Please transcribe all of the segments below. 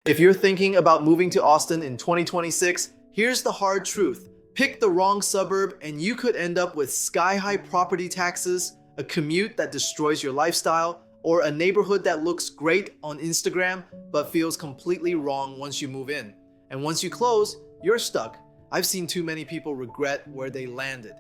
If you're thinking about moving to Austin in 2026, here's the hard truth. Pick the wrong suburb and you could end up with sky-high property taxes, a commute that destroys your lifestyle, or a neighborhood that looks great on Instagram but feels completely wrong once you move in. And once you close, you're stuck. I've seen too many people regret where they landed.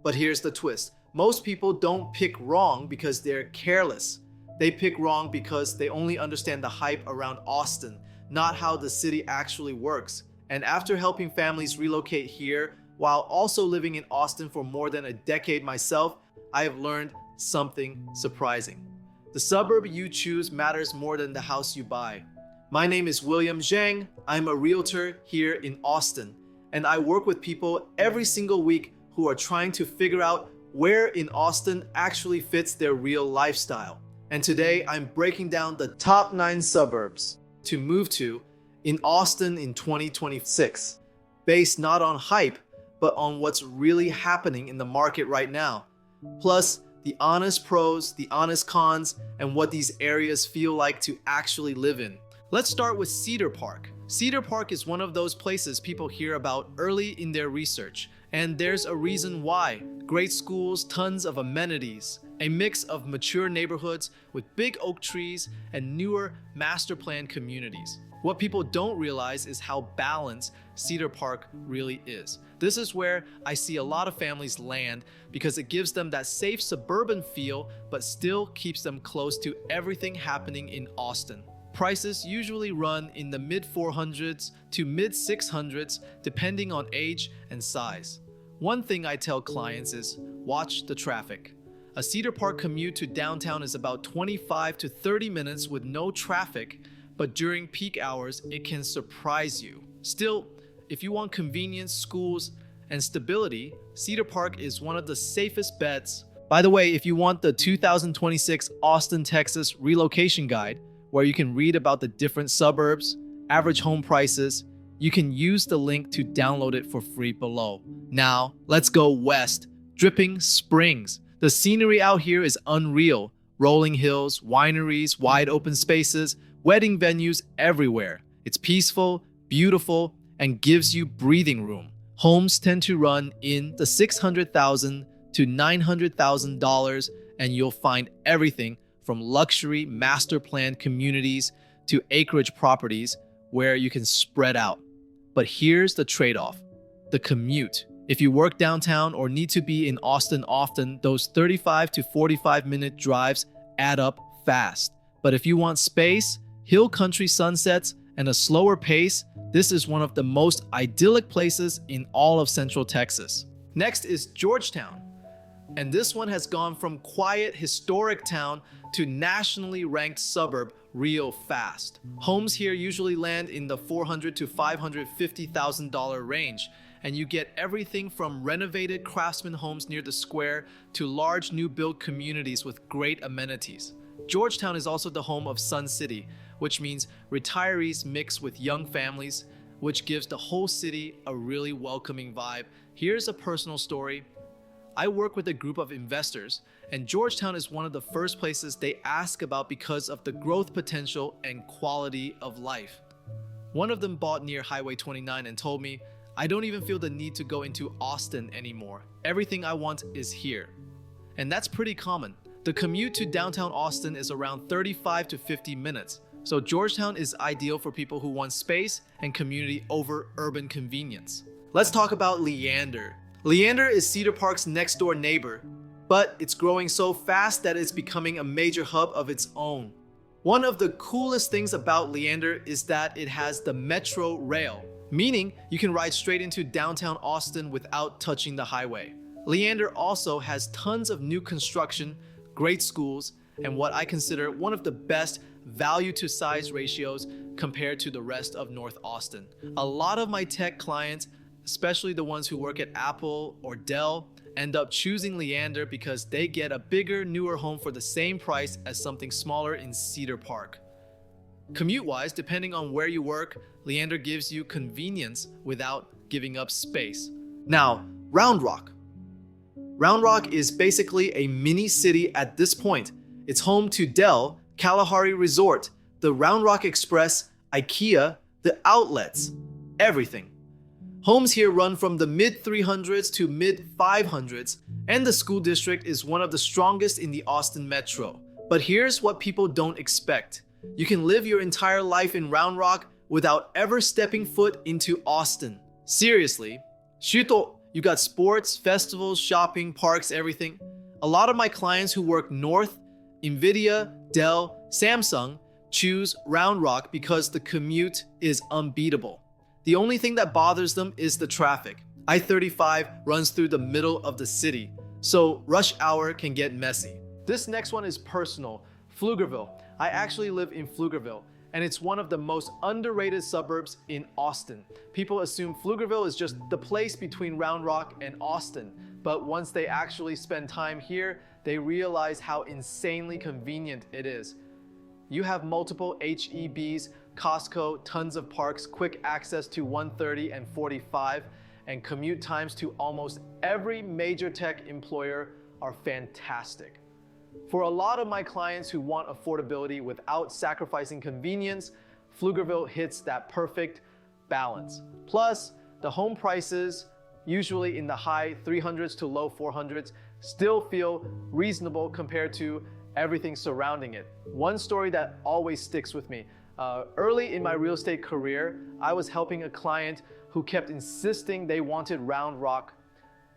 But here's the twist. Most people don't pick wrong because they're careless. They pick wrong because they only understand the hype around Austin, not how the city actually works. And after helping families relocate here while also living in Austin for more than a decade myself, I have learned something surprising. The suburb you choose matters more than the house you buy. My name is William Zhang. I'm a realtor here in Austin, and I work with people every single week who are trying to figure out where in Austin actually fits their real lifestyle. And today I'm breaking down the top 9 suburbs to move to in Austin in 2026, based not on hype, but on what's really happening in the market right now. Plus, the honest pros, the honest cons, and what these areas feel like to actually live in. Let's start with Cedar Park. Cedar Park is one of those places people hear about early in their research, and there's a reason why. Great schools, tons of amenities, a mix of mature neighborhoods with big oak trees and newer master plan communities. What people don't realize is how balanced Cedar Park really is. This is where I see a lot of families land because it gives them that safe suburban feel, but still keeps them close to everything happening in Austin. Prices usually run in the mid-400s to mid-600s depending on age and size. One thing I tell clients is watch the traffic. A Cedar Park commute to downtown is about 25 to 30 minutes with no traffic, but during peak hours, it can surprise you. Still, if you want convenience, schools, and stability, Cedar Park is one of the safest bets. By the way, if you want the 2026 Austin, Texas Relocation Guide, where you can read about the different suburbs, average home prices, you can use the link to download it for free below. Now, let's go west. Dripping Springs. The scenery out here is unreal. Rolling hills, wineries, wide open spaces, wedding venues everywhere. It's peaceful, beautiful, and gives you breathing room. Homes tend to run in the $600,000 to $900,000, and you'll find everything from luxury master planned communities to acreage properties where you can spread out. But here's the trade-off: the commute. If you work downtown or need to be in Austin often, those 35 to 45-minute drives add up fast. But if you want space, hill country sunsets, and a slower pace, this is one of the most idyllic places in all of Central Texas. Next is Georgetown. And this one has gone from quiet, historic town to nationally ranked suburb real fast. Homes here usually land in the $400,000 to $550,000 range, and you get everything from renovated craftsman homes near the square to large new build communities with great amenities. Georgetown is also the home of Sun City, which means retirees mix with young families, which gives the whole city a really welcoming vibe. Here's a personal story. I work with a group of investors, and Georgetown is one of the first places they ask about because of the growth potential and quality of life. One of them bought near Highway 29 and told me, "I don't even feel the need to go into Austin anymore. Everything I want is here." And that's pretty common. The commute to downtown Austin is around 35 to 50 minutes. So Georgetown is ideal for people who want space and community over urban convenience. Let's talk about Leander. Leander is Cedar Park's next door neighbor, but it's growing so fast that it's becoming a major hub of its own. One of the coolest things about Leander is that it has the Metro Rail, meaning you can ride straight into downtown Austin without touching the highway. Leander also has tons of new construction, great schools, and what I consider one of the best value to size ratios compared to the rest of North Austin. A lot of my tech clients, especially the ones who work at Apple or Dell, end up choosing Leander because they get a bigger, newer home for the same price as something smaller in Cedar Park. Commute-wise, depending on where you work, Leander gives you convenience without giving up space. Now, Round Rock. Round Rock is basically a mini city at this point. It's home to Dell, Kalahari Resort, the Round Rock Express, IKEA, the outlets, everything. Homes here run from the mid-300s to mid-500s, and the school district is one of the strongest in the Austin metro. But here's what people don't expect. You can live your entire life in Round Rock without ever stepping foot into Austin. Seriously, Shuto, you got sports, festivals, shopping, parks, everything. A lot of my clients who work north, Nvidia, Dell, Samsung, choose Round Rock because the commute is unbeatable. The only thing that bothers them is the traffic. I-35 runs through the middle of the city, so rush hour can get messy. This next one is personal. Pflugerville. I actually live in Pflugerville, and it's one of the most underrated suburbs in Austin. People assume Pflugerville is just the place between Round Rock and Austin, but once they actually spend time here, they realize how insanely convenient it is. You have multiple HEBs, Costco, tons of parks, quick access to 130 and 45, and commute times to almost every major tech employer are fantastic. For a lot of my clients who want affordability without sacrificing convenience, Pflugerville hits that perfect balance. Plus, the home prices, usually in the high 300s to low 400s, still feel reasonable compared to everything surrounding it. One story that always sticks with me. Early in my real estate career, I was helping a client who kept insisting they wanted Round Rock.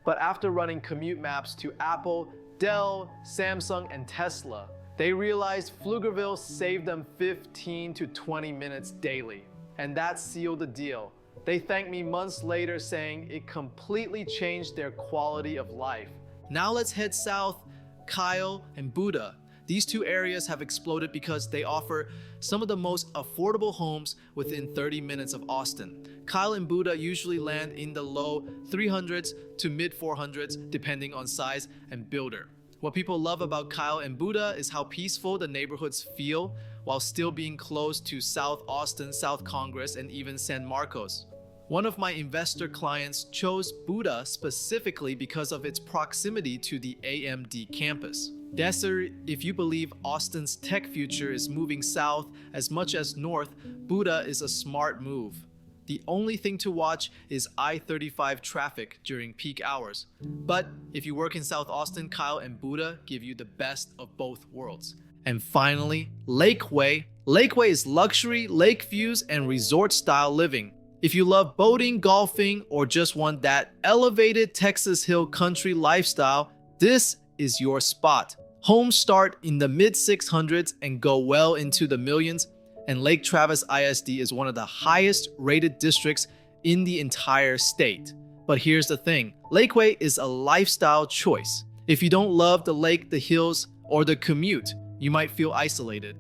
But after running commute maps to Apple, Dell, Samsung, and Tesla, they realized Pflugerville saved them 15 to 20 minutes daily. And that sealed the deal. They thanked me months later saying it completely changed their quality of life. Now let's head south. Kyle and Buda. These two areas have exploded because they offer some of the most affordable homes within 30 minutes of Austin. Kyle and Buda usually land in the low 300s to mid 400s depending on size and builder. What people love about Kyle and Buda is how peaceful the neighborhoods feel while still being close to South Austin, South Congress, and even San Marcos. One of my investor clients chose Buda specifically because of its proximity to the AMD campus. Desser, if you believe Austin's tech future is moving south as much as north, Buda is a smart move. The only thing to watch is I-35 traffic during peak hours. But if you work in South Austin, Kyle and Buda give you the best of both worlds. And finally, Lakeway. Lakeway is luxury, lake views, and resort-style living. If you love boating, golfing, or just want that elevated Texas Hill country lifestyle, this is your spot. Homes start in the mid-600s and go well into the millions, and Lake Travis ISD is one of the highest rated districts in the entire state. But here's the thing, Lakeway is a lifestyle choice. If you don't love the lake, the hills, or the commute, you might feel isolated.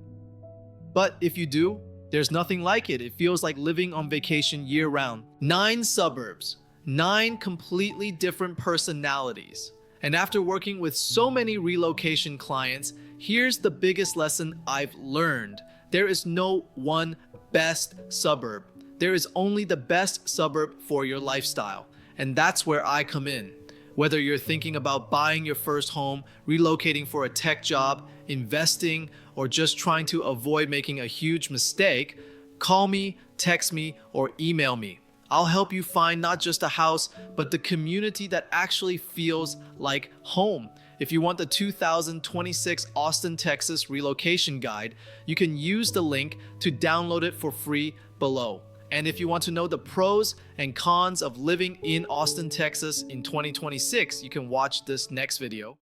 But if you do, there's nothing like it. It feels like living on vacation year-round. 9 suburbs, 9 completely different personalities. And after working with so many relocation clients, here's the biggest lesson I've learned. There is no one best suburb. There is only the best suburb for your lifestyle. And that's where I come in. Whether you're thinking about buying your first home, relocating for a tech job, investing, or just trying to avoid making a huge mistake, call me, text me, or email me. I'll help you find not just a house, but the community that actually feels like home. If you want the 2026 Austin, Texas Relocation Guide, you can use the link to download it for free below. And if you want to know the pros and cons of living in Austin, Texas in 2026, you can watch this next video.